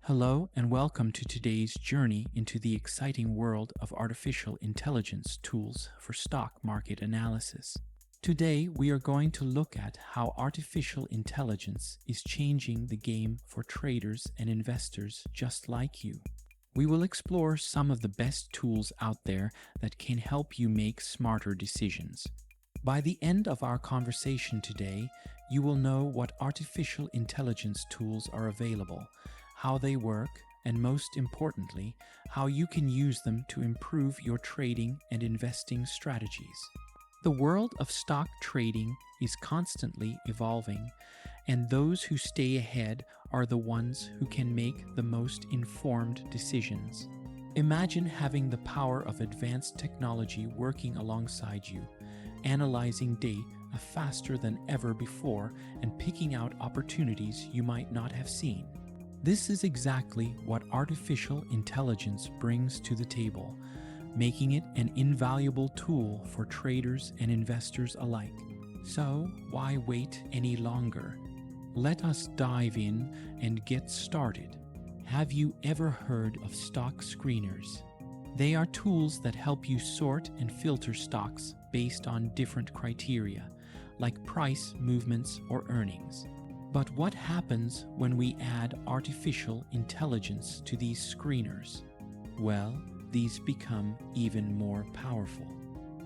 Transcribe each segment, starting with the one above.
Hello and welcome to today's journey into the exciting world of artificial intelligence tools for stock market analysis. Today, we are going to look at how artificial intelligence is changing the game for traders and investors just like you. We will explore some of the best tools out there that can help you make smarter decisions. By the end of our conversation today, you will know what artificial intelligence tools are available, how they work, and most importantly, how you can use them to improve your trading and investing strategies. The world of stock trading is constantly evolving, and those who stay ahead are the ones who can make the most informed decisions. Imagine having the power of advanced technology working alongside you, analyzing data faster than ever before and picking out opportunities you might not have seen. This is exactly what artificial intelligence brings to the table, making it an invaluable tool for traders and investors alike. So, why wait any longer? Let us dive in and get started. Have you ever heard of stock screeners? They are tools that help you sort and filter stocks based on different criteria, like price, movements, or earnings. But what happens when we add artificial intelligence to these screeners? Well, these become even more powerful.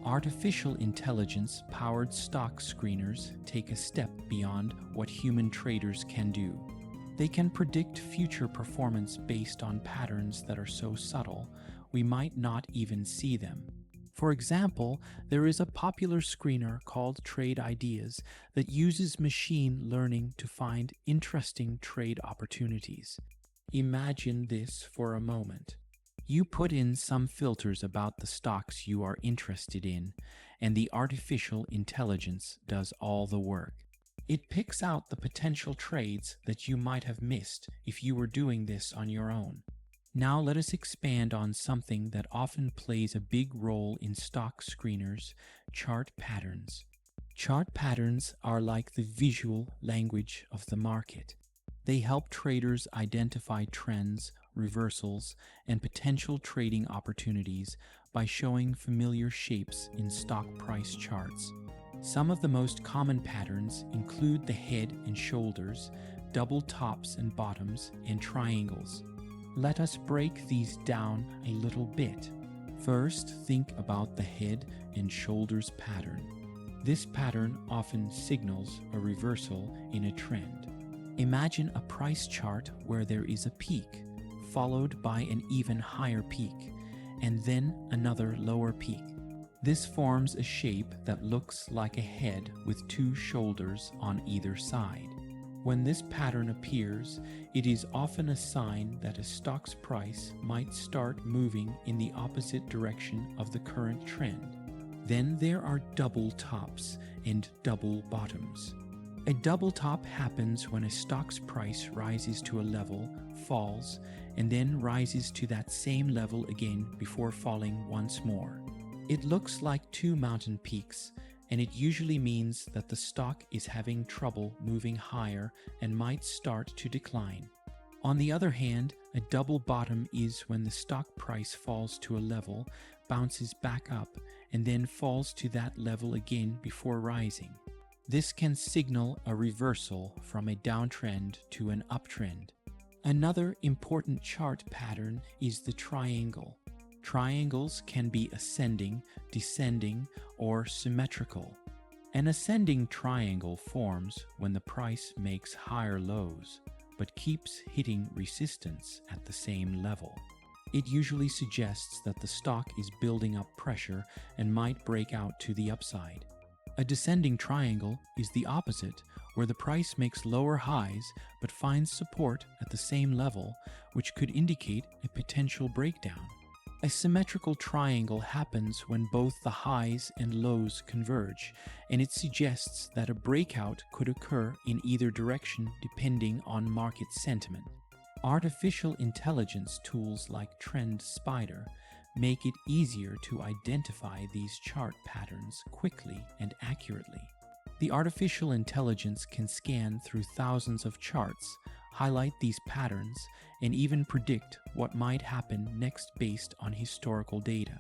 Artificial intelligence-powered stock screeners take a step beyond what human traders can do. They can predict future performance based on patterns that are so subtle, we might not even see them. For example, there is a popular screener called Trade Ideas that uses machine learning to find interesting trade opportunities. Imagine this for a moment. You put in some filters about the stocks you are interested in, and the artificial intelligence does all the work. It picks out the potential trades that you might have missed if you were doing this on your own. Now let us expand on something that often plays a big role in stock screeners: chart patterns. Chart patterns are like the visual language of the market. They help traders identify trends, reversals, and potential trading opportunities by showing familiar shapes in stock price charts. Some of the most common patterns include the head and shoulders, double tops and bottoms, and triangles. Let us break these down a little bit. First, think about the head and shoulders pattern. This pattern often signals a reversal in a trend. Imagine a price chart where there is a peak, followed by an even higher peak, and then another lower peak. This forms a shape that looks like a head with two shoulders on either side. When this pattern appears, it is often a sign that a stock's price might start moving in the opposite direction of the current trend. Then there are double tops and double bottoms. A double top happens when a stock's price rises to a level, falls, and then rises to that same level again before falling once more. It looks like two mountain peaks, and it usually means that the stock is having trouble moving higher and might start to decline. On the other hand, a double bottom is when the stock price falls to a level, bounces back up, and then falls to that level again before rising. This can signal a reversal from a downtrend to an uptrend. Another important chart pattern is the triangle. Triangles can be ascending, descending, or symmetrical. An ascending triangle forms when the price makes higher lows, but keeps hitting resistance at the same level. It usually suggests that the stock is building up pressure and might break out to the upside. A descending triangle is the opposite, where the price makes lower highs but finds support at the same level, which could indicate a potential breakdown. A symmetrical triangle happens when both the highs and lows converge, and it suggests that a breakout could occur in either direction depending on market sentiment. Artificial intelligence tools like Trend Spider make it easier to identify these chart patterns quickly and accurately. The artificial intelligence can scan through thousands of charts, highlight these patterns, and even predict what might happen next based on historical data.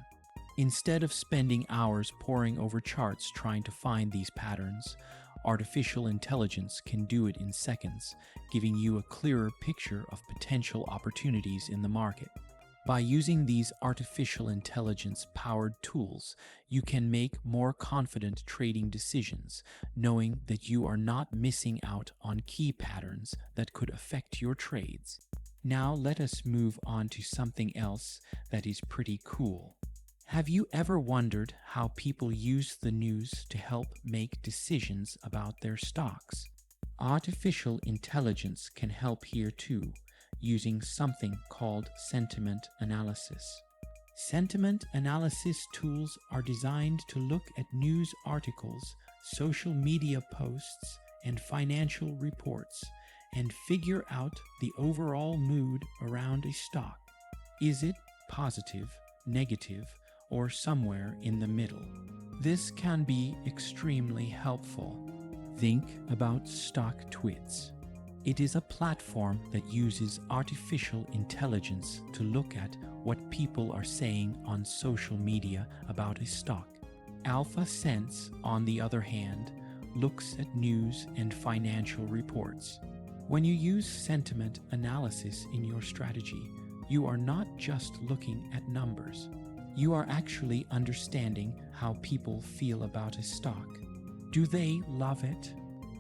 Instead of spending hours poring over charts trying to find these patterns, artificial intelligence can do it in seconds, giving you a clearer picture of potential opportunities in the market. By using these artificial intelligence-powered tools, you can make more confident trading decisions, knowing that you are not missing out on key patterns that could affect your trades. Now let us move on to something else that is pretty cool. Have you ever wondered how people use the news to help make decisions about their stocks? Artificial intelligence can help here too, using something called sentiment analysis. Sentiment analysis tools are designed to look at news articles, social media posts, and financial reports and figure out the overall mood around a stock. Is it positive, negative, or somewhere in the middle? This can be extremely helpful. Think about StockTwits. It is a platform that uses artificial intelligence to look at what people are saying on social media about a stock. AlphaSense, on the other hand, looks at news and financial reports. When you use sentiment analysis in your strategy, you are not just looking at numbers. You are actually understanding how people feel about a stock. Do they love it?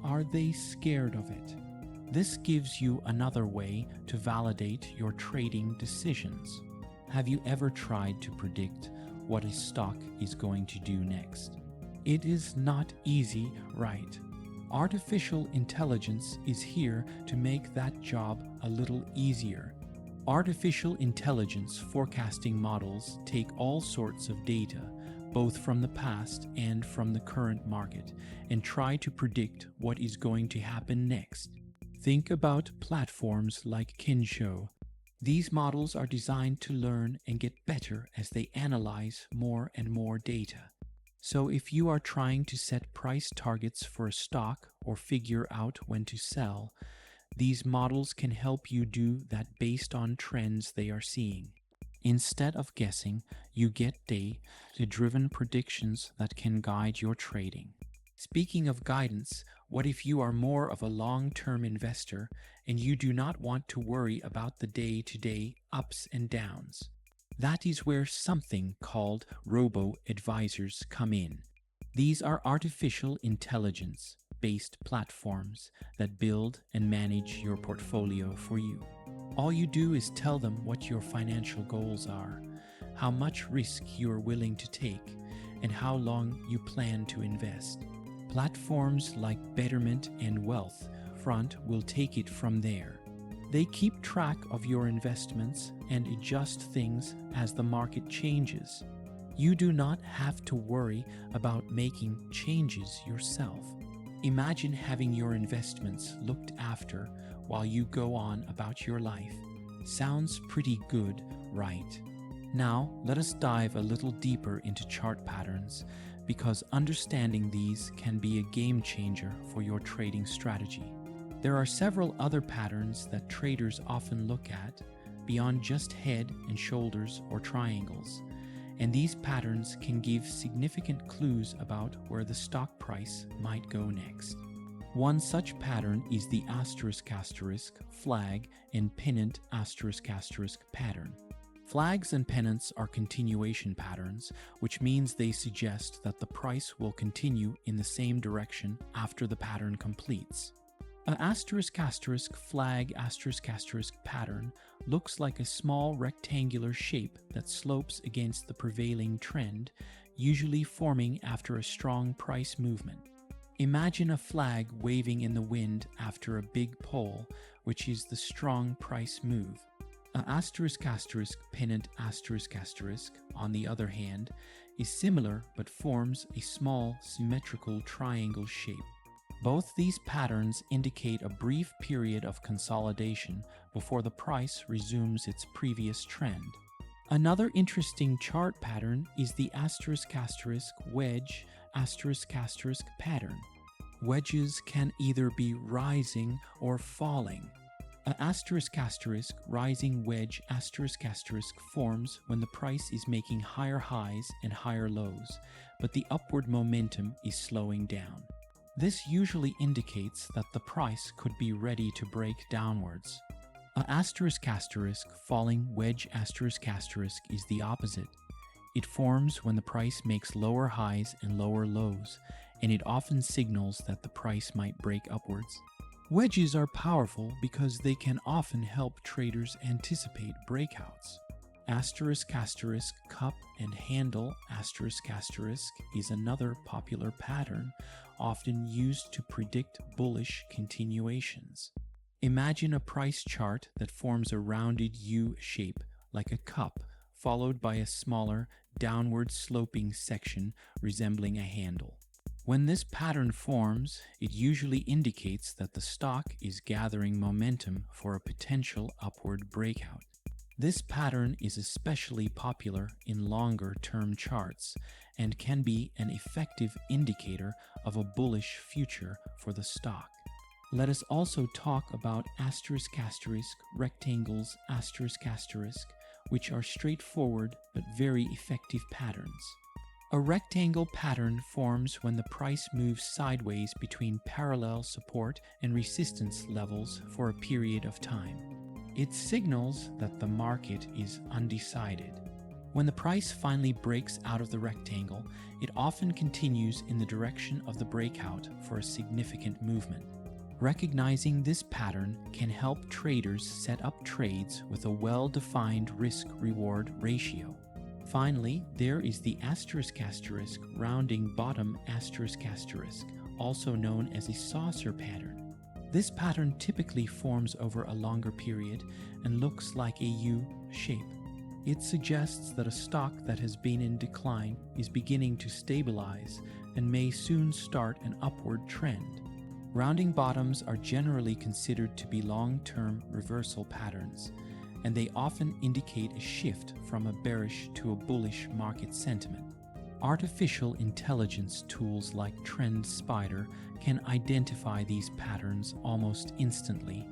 Are they scared of it? This gives you another way to validate your trading decisions. Have you ever tried to predict what a stock is going to do next? It is not easy, right? Artificial intelligence is here to make that job a little easier. Artificial intelligence forecasting models take all sorts of data, both from the past and from the current market, and try to predict what is going to happen next. Think about platforms like Kinsho. These models are designed to learn and get better as they analyze more and more data. So if you are trying to set price targets for a stock or figure out when to sell, these models can help you do that based on trends they are seeing. Instead of guessing, you get data-driven predictions that can guide your trading. Speaking of guidance, what if you are more of a long-term investor and you do not want to worry about the day-to-day ups and downs? That is where something called robo-advisors come in. These are artificial intelligence-based platforms that build and manage your portfolio for you. All you do is tell them what your financial goals are, how much risk you are willing to take, and how long you plan to invest. Platforms like Betterment and Wealthfront will take it from there. They keep track of your investments and adjust things as the market changes. You do not have to worry about making changes yourself. Imagine having your investments looked after while you go on about your life. Sounds pretty good, right? Now, let us dive a little deeper into chart patterns, because understanding these can be a game changer for your trading strategy. There are several other patterns that traders often look at beyond just head and shoulders or triangles, and these patterns can give significant clues about where the stock price might go next. One such pattern is the ***, flag, and pennant *** pattern. Flags and pennants are continuation patterns, which means they suggest that the price will continue in the same direction after the pattern completes. A *** flag ** pattern looks like a small rectangular shape that slopes against the prevailing trend, usually forming after a strong price movement. Imagine a flag waving in the wind after a big pull, which is the strong price move. A *** pennant ***, on the other hand, is similar but forms a small symmetrical triangle shape. Both these patterns indicate a brief period of consolidation before the price resumes its previous trend. Another interesting chart pattern is the *** wedge *** pattern. Wedges can either be rising or falling. A asterisk asterisk rising wedge asterisk asterisk forms when the price is making higher highs and higher lows, but the upward momentum is slowing down. This usually indicates that the price could be ready to break downwards. A asterisk asterisk falling wedge asterisk asterisk is the opposite. It forms when the price makes lower highs and lower lows, and it often signals that the price might break upwards. Wedges are powerful because they can often help traders anticipate breakouts. Asterisk asterisk cup and handle asterisk asterisk is another popular pattern often used to predict bullish continuations. Imagine a price chart that forms a rounded U shape like a cup, followed by a smaller, downward sloping section resembling a handle. When this pattern forms, it usually indicates that the stock is gathering momentum for a potential upward breakout. This pattern is especially popular in longer-term charts and can be an effective indicator of a bullish future for the stock. Let us also talk about asterisk asterisk rectangles asterisk asterisk, which are straightforward but very effective patterns. A rectangle pattern forms when the price moves sideways between parallel support and resistance levels for a period of time. It signals that the market is undecided. When the price finally breaks out of the rectangle, it often continues in the direction of the breakout for a significant movement. Recognizing this pattern can help traders set up trades with a well-defined risk-reward ratio. Finally, there is the asterisk asterisk rounding bottom asterisk asterisk, also known as a saucer pattern. This pattern typically forms over a longer period and looks like a U shape. It suggests that a stock that has been in decline is beginning to stabilize and may soon start an upward trend. Rounding bottoms are generally considered to be long-term reversal patterns, and they often indicate a shift from a bearish to a bullish market sentiment. Artificial intelligence tools like TrendSpider can identify these patterns almost instantly.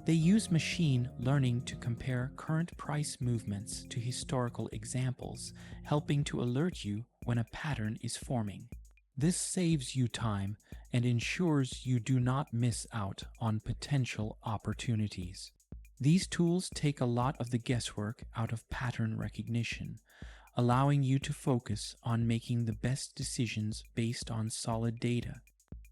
They use machine learning to compare current price movements to historical examples, helping to alert you when a pattern is forming. This saves you time and ensures you do not miss out on potential opportunities. These tools take a lot of the guesswork out of pattern recognition, allowing you to focus on making the best decisions based on solid data.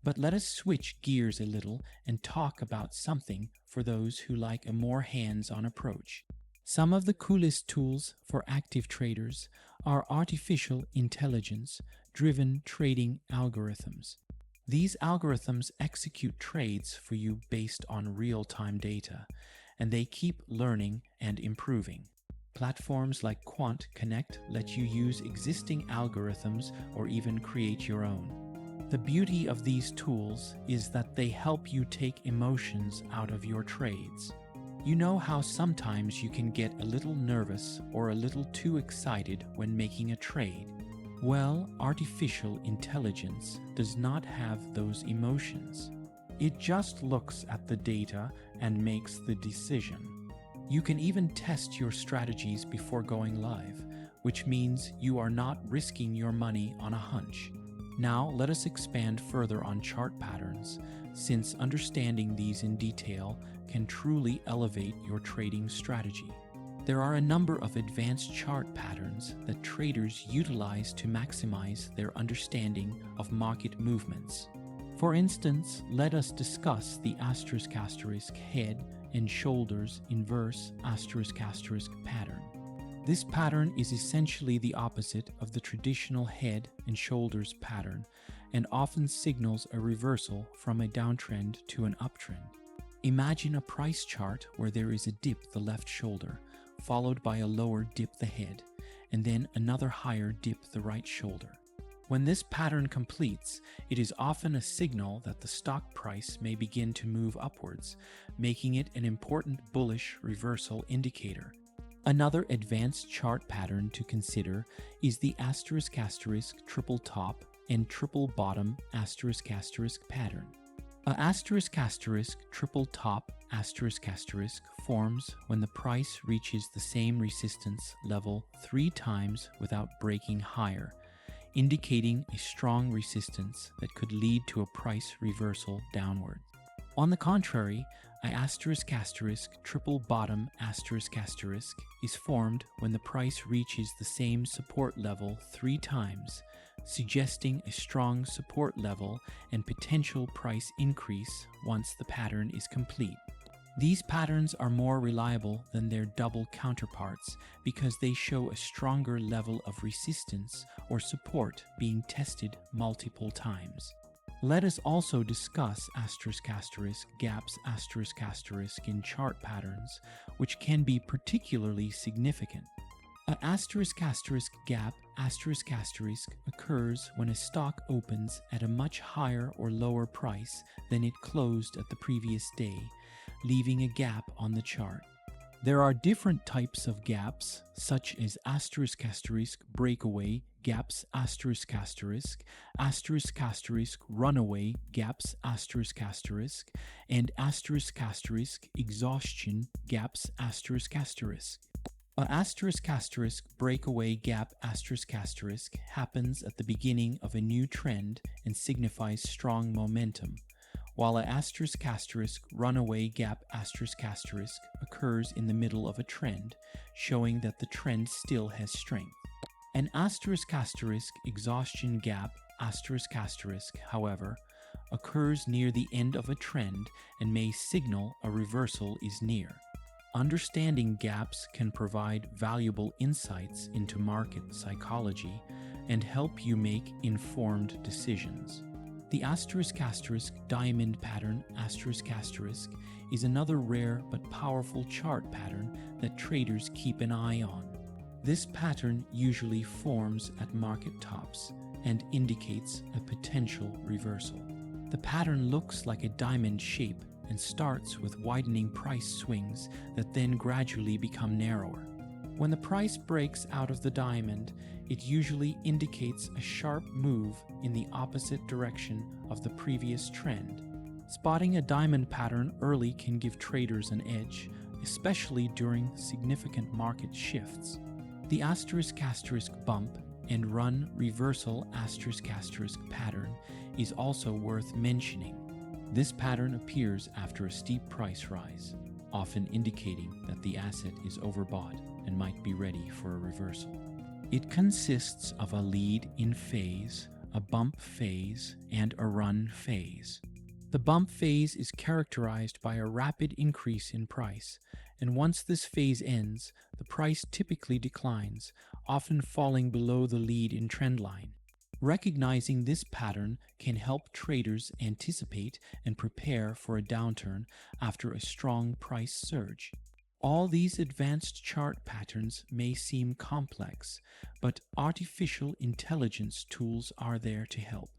But let us switch gears a little and talk about something for those who like a more hands-on approach. Some of the coolest tools for active traders are artificial intelligence-driven trading algorithms. These algorithms execute trades for you based on real-time data, and they keep learning and improving. Platforms like Quant Connect let you use existing algorithms or even create your own. The beauty of these tools is that they help you take emotions out of your trades. You know how sometimes you can get a little nervous or a little too excited when making a trade? Well, artificial intelligence does not have those emotions. It just looks at the data and makes the decision. You can even test your strategies before going live, which means you are not risking your money on a hunch. Now let us expand further on chart patterns, since understanding these in detail can truly elevate your trading strategy. There are a number of advanced chart patterns that traders utilize to maximize their understanding of market movements. For instance, let us discuss the asterisk asterisk head and shoulders inverse asterisk asterisk pattern. This pattern is essentially the opposite of the traditional head and shoulders pattern and often signals a reversal from a downtrend to an uptrend. Imagine a price chart where there is a dip the left shoulder, followed by a lower dip the head, and then another higher dip the right shoulder. When this pattern completes, it is often a signal that the stock price may begin to move upwards, making it an important bullish reversal indicator. Another advanced chart pattern to consider is the asterisk asterisk triple top and triple bottom asterisk asterisk pattern. triple top forms when the price reaches the same resistance level 3 times without breaking higher, indicating a strong resistance that could lead to a price reversal downward. On the contrary, a triple bottom is formed when the price reaches the same support level 3 times, suggesting a strong support level and potential price increase once the pattern is complete. These patterns are more reliable than their double counterparts because they show a stronger level of resistance or support being tested multiple times. Let us also discuss gaps in chart patterns, which can be particularly significant. A gap occurs when a stock opens at a much higher or lower price than it closed at the previous day, leaving a gap on the chart. There are different types of gaps, such as breakaway gaps, runaway gaps, and exhaustion gaps. A breakaway gap happens at the beginning of a new trend and signifies strong momentum, while a runaway gap occurs in the middle of a trend, showing that the trend still has strength. An exhaustion gap however, occurs near the end of a trend and may signal a reversal is near. Understanding gaps can provide valuable insights into market psychology and help you make informed decisions. The diamond pattern is another rare but powerful chart pattern that traders keep an eye on. This pattern usually forms at market tops and indicates a potential reversal. The pattern looks like a diamond shape and starts with widening price swings that then gradually become narrower. When the price breaks out of the diamond, it usually indicates a sharp move in the opposite direction of the previous trend. Spotting a diamond pattern early can give traders an edge, especially during significant market shifts. The bump and run reversal pattern is also worth mentioning. This pattern appears after a steep price rise, often indicating that the asset is overbought and might be ready for a reversal. It consists of a lead-in phase, a bump phase, and a run phase. The bump phase is characterized by a rapid increase in price, and once this phase ends, the price typically declines, often falling below the lead-in trend line. Recognizing this pattern can help traders anticipate and prepare for a downturn after a strong price surge. All these advanced chart patterns may seem complex, but artificial intelligence tools are there to help.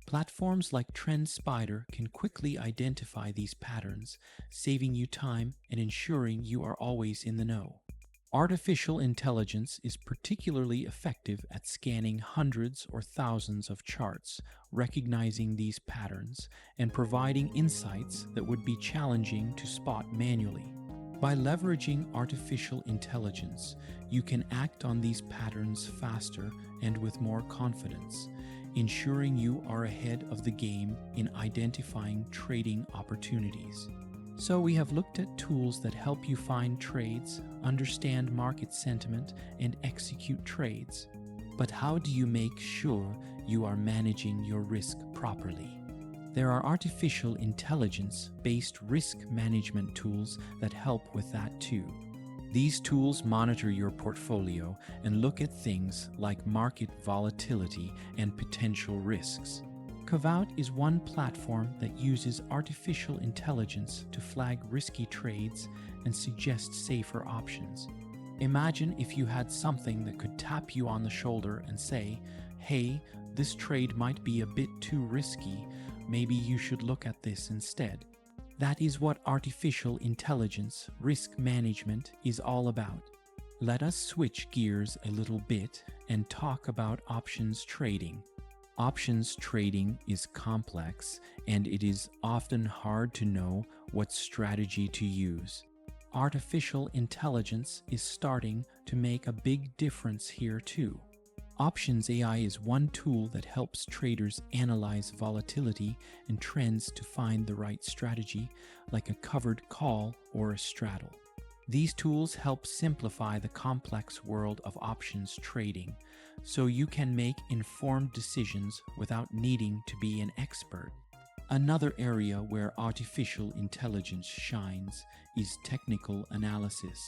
Platforms like TrendSpider can quickly identify these patterns, saving you time and ensuring you are always in the know. Artificial intelligence is particularly effective at scanning hundreds or thousands of charts, recognizing these patterns, and providing insights that would be challenging to spot manually. By leveraging artificial intelligence, you can act on these patterns faster and with more confidence, ensuring you are ahead of the game in identifying trading opportunities. So we have looked at tools that help you find trades, understand market sentiment, and execute trades. But how do you make sure you are managing your risk properly? There are artificial intelligence-based risk management tools that help with that too. These tools monitor your portfolio and look at things like market volatility and potential risks. Kavout is one platform that uses artificial intelligence to flag risky trades and suggest safer options. Imagine if you had something that could tap you on the shoulder and say, "Hey, this trade might be a bit too risky. Maybe you should look at this instead." That is what artificial intelligence risk management is all about. Let us switch gears a little bit and talk about options trading. Options trading is complex, and it is often hard to know what strategy to use. Artificial intelligence is starting to make a big difference here too. Options AI is one tool that helps traders analyze volatility and trends to find the right strategy, like a covered call or a straddle. These tools help simplify the complex world of options trading, so you can make informed decisions without needing to be an expert. Another area where artificial intelligence shines is technical analysis.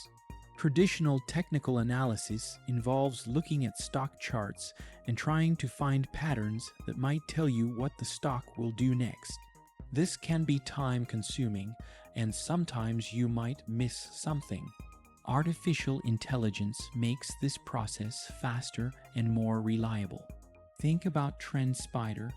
Traditional technical analysis involves looking at stock charts and trying to find patterns that might tell you what the stock will do next. This can be time-consuming, and sometimes you might miss something. Artificial intelligence makes this process faster and more reliable. Think about TrendSpider,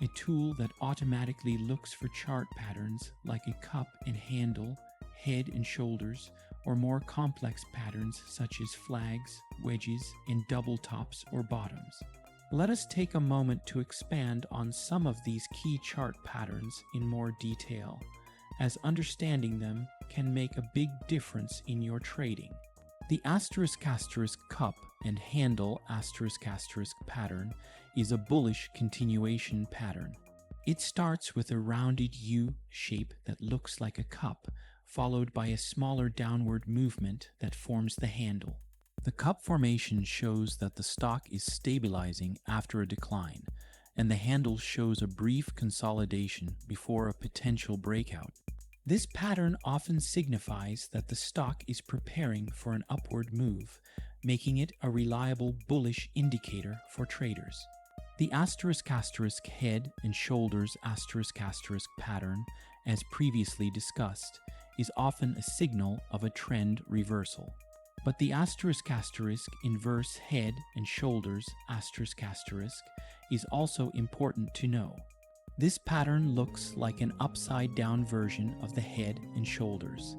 a tool that automatically looks for chart patterns like a cup and handle, head and shoulders, or more complex patterns such as flags, wedges, and double tops or bottoms. Let us take a moment to expand on some of these key chart patterns in more detail, as understanding them can make a big difference in your trading. The ** cup and handle * pattern is a bullish continuation pattern. It starts with a rounded U shape that looks like a cup, followed by a smaller downward movement that forms the handle. The cup formation shows that the stock is stabilizing after a decline, and the handle shows a brief consolidation before a potential breakout. This pattern often signifies that the stock is preparing for an upward move, making it a reliable bullish indicator for traders. The ** head and shoulders * pattern, as previously discussed, is often a signal of a trend reversal. But the * inverse head and shoulders * is also important to know. This pattern looks like an upside-down version of the head and shoulders,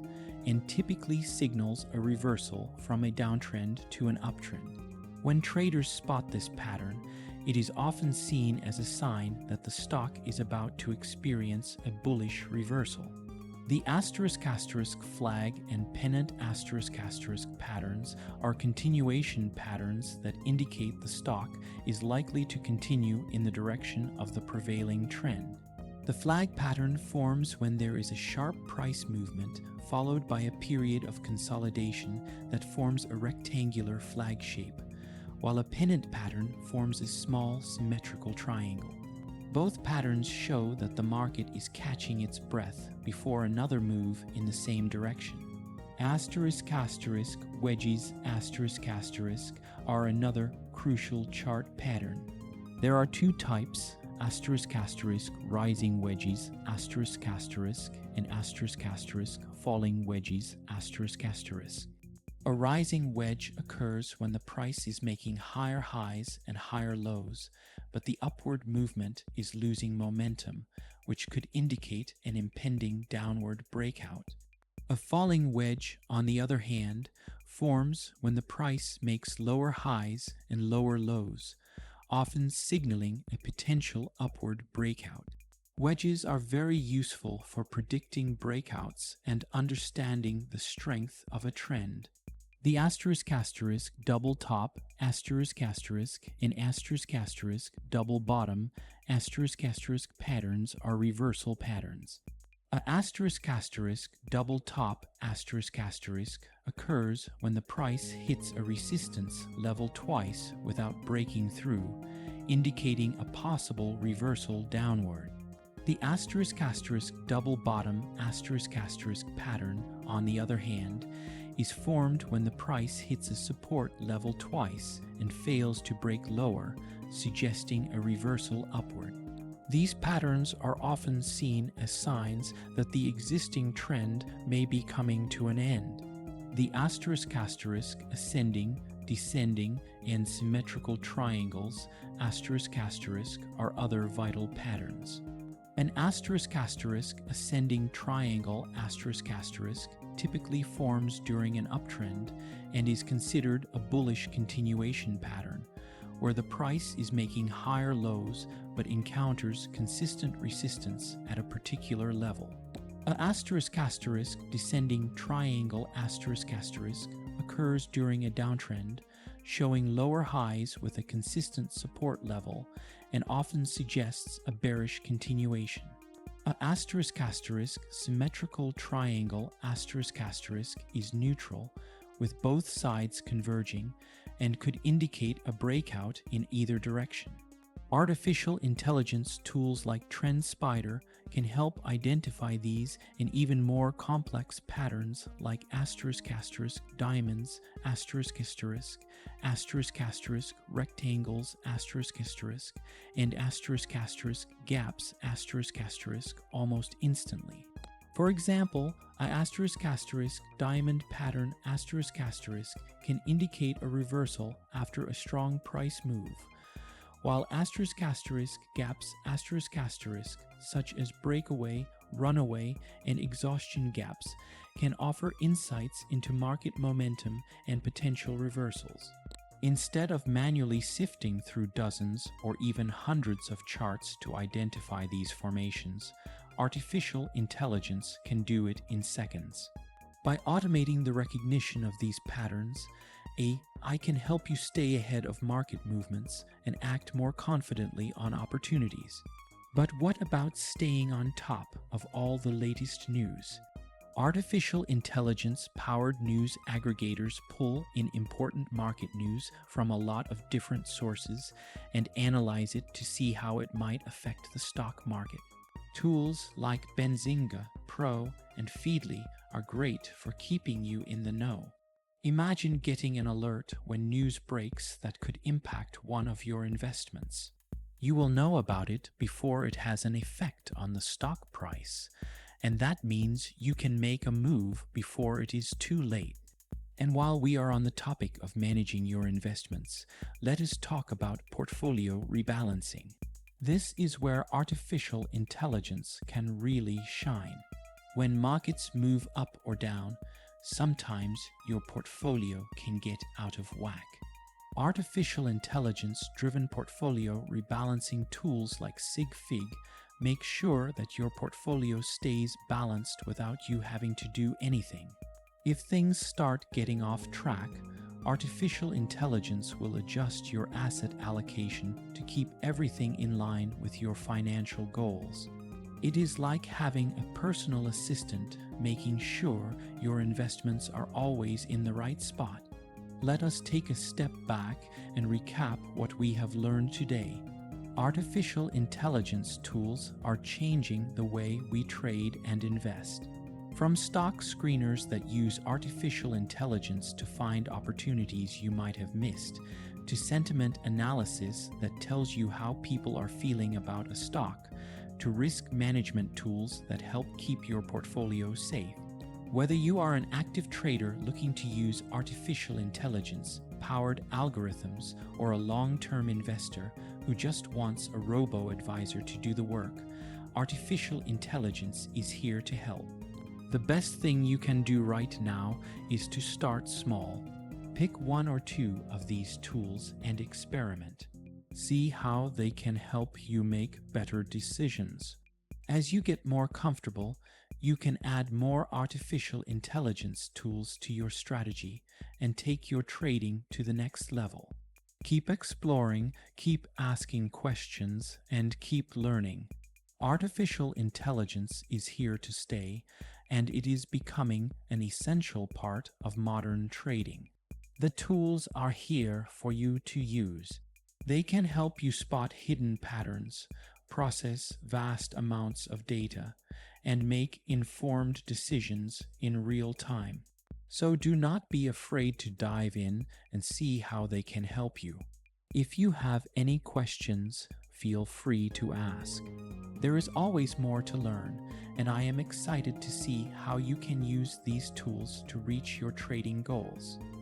and typically signals a reversal from a downtrend to an uptrend. When traders spot this pattern, it is often seen as a sign that the stock is about to experience a bullish reversal. The ** flag and pennant * patterns are continuation patterns that indicate the stock is likely to continue in the direction of the prevailing trend. The flag pattern forms when there is a sharp price movement followed by a period of consolidation that forms a rectangular flag shape, while a pennant pattern forms a small symmetrical triangle. Both patterns show that the market is catching its breath before another move in the same direction. ***, wedges * are another crucial chart pattern. There are two types, ** rising wedges ** and ** falling wedges **. A rising wedge occurs when the price is making higher highs and higher lows, but the upward movement is losing momentum, which could indicate an impending downward breakout. A falling wedge, on the other hand, forms when the price makes lower highs and lower lows, often signaling a potential upward breakout. Wedges are very useful for predicting breakouts and understanding the strength of a trend. The ** double top ** and ** double bottom * patterns are reversal patterns. A ** double top * occurs when the price hits a resistance level twice without breaking through, indicating a possible reversal downward. The ** double bottom * pattern, on the other hand, is formed when the price hits a support level twice and fails to break lower, suggesting a reversal upward. These patterns are often seen as signs that the existing trend may be coming to an end. The ** ascending, descending, and symmetrical triangles ** are other vital patterns. An ** ascending triangle * typically forms during an uptrend and is considered a bullish continuation pattern, where the price is making higher lows but encounters consistent resistance at a particular level. A *** descending triangle ** occurs during a downtrend, showing lower highs with a consistent support level and often suggests a bearish continuation. A ** symmetrical triangle * is neutral, with both sides converging, and could indicate a breakout in either direction. Artificial intelligence tools like TrendSpider can help identify these and even more complex patterns like **, diamonds, **, rectangles, and **, gaps, almost instantly. For example, a ** diamond pattern * can indicate a reversal after a strong price move, while ** gaps * such as breakaway, runaway, and exhaustion gaps can offer insights into market momentum and potential reversals. Instead of manually sifting through dozens or even hundreds of charts to identify these formations, artificial intelligence can do it in seconds. By automating the recognition of these patterns, AI can help you stay ahead of market movements and act more confidently on opportunities. But what about staying on top of all the latest news? Artificial intelligence-powered news aggregators pull in important market news from a lot of different sources and analyze it to see how it might affect the stock market. Tools like Benzinga, Pro, and Feedly are great for keeping you in the know. Imagine getting an alert when news breaks that could impact one of your investments. You will know about it before it has an effect on the stock price, and that means you can make a move before it is too late. And while we are on the topic of managing your investments, let us talk about portfolio rebalancing. This is where artificial intelligence can really shine. When markets move up or down, sometimes your portfolio can get out of whack. Artificial intelligence-driven portfolio rebalancing tools like SigFig make sure that your portfolio stays balanced without you having to do anything. If things start getting off track, artificial intelligence will adjust your asset allocation to keep everything in line with your financial goals. It is like having a personal assistant making sure your investments are always in the right spot. Let us take a step back and recap what we have learned today. Artificial intelligence tools are changing the way we trade and invest. From stock screeners that use artificial intelligence to find opportunities you might have missed, to sentiment analysis that tells you how people are feeling about a stock, to risk management tools that help keep your portfolio safe. Whether you are an active trader looking to use artificial intelligence-powered algorithms or a long-term investor who just wants a robo-advisor to do the work, artificial intelligence is here to help. The best thing you can do right now is to start small. Pick one or two of these tools and experiment. See how they can help you make better decisions. As you get more comfortable, you can add more artificial intelligence tools to your strategy and take your trading to the next level. Keep exploring, keep asking questions, and keep learning. Artificial intelligence is here to stay, and it is becoming an essential part of modern trading. The tools are here for you to use. They can help you spot hidden patterns, process vast amounts of data, and make informed decisions in real time. So do not be afraid to dive in and see how they can help you. If you have any questions, feel free to ask. There is always more to learn, and I am excited to see how you can use these tools to reach your trading goals.